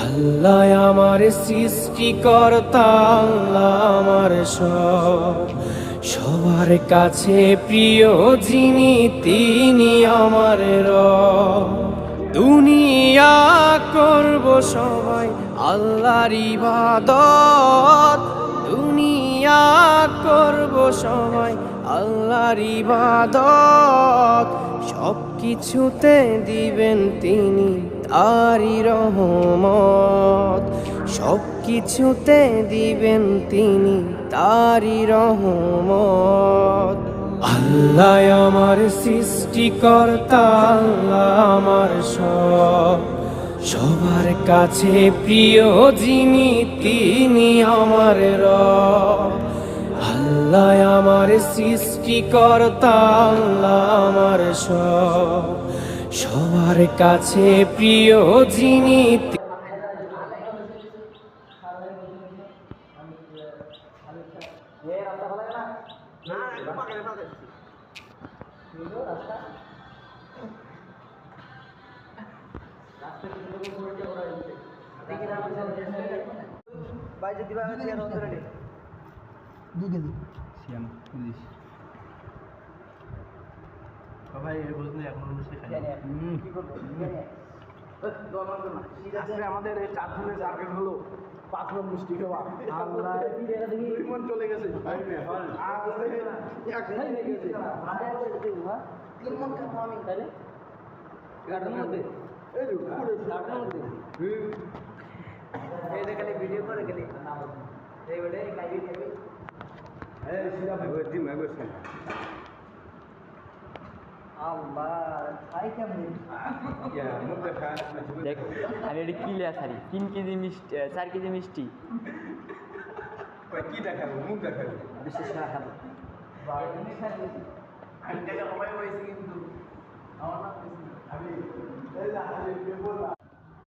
আল্লাহ আমার সৃষ্টিকর্তা, আল্লাহ আমার সবার কাছে প্রিয় যিনি তিনি আমার রব। দুনিয়া করব সবাই আল্লাহর ইবাদত, দুনিয়া করব সবাই আল্লাহর ইবাদত। সব কিছুতে দিবেন তিনি তারি রহমত, সব কিছুতে দিবেন তিনি তারি রহমত। আল্লাহ আমার সৃষ্টিকর্তা, আল্লাহ আমার সবার কাছে প্রিয় যিনি তিনি আমার রব। আল্লাহ আমার সৃষ্টিকর্তা, আল্লাহ আমার সবার কাছে প্রিয় যিনি। আমাদের এই 4 দিনের টার্গেট হলো 5 মণ মিষ্টি খাওয়া। আল্লাহ 2 মণ চলে গেছে। ভিডিও করে গেলে দেখ আমি এটা কি লেখা সারি 3 কেজি মিষ্টি 4 কেজি মিষ্টি কি দেখাবো? মুখ দেখাবো। বিশেষ না খাবো আমি টাকা কমাই হয়েছে কিন্তু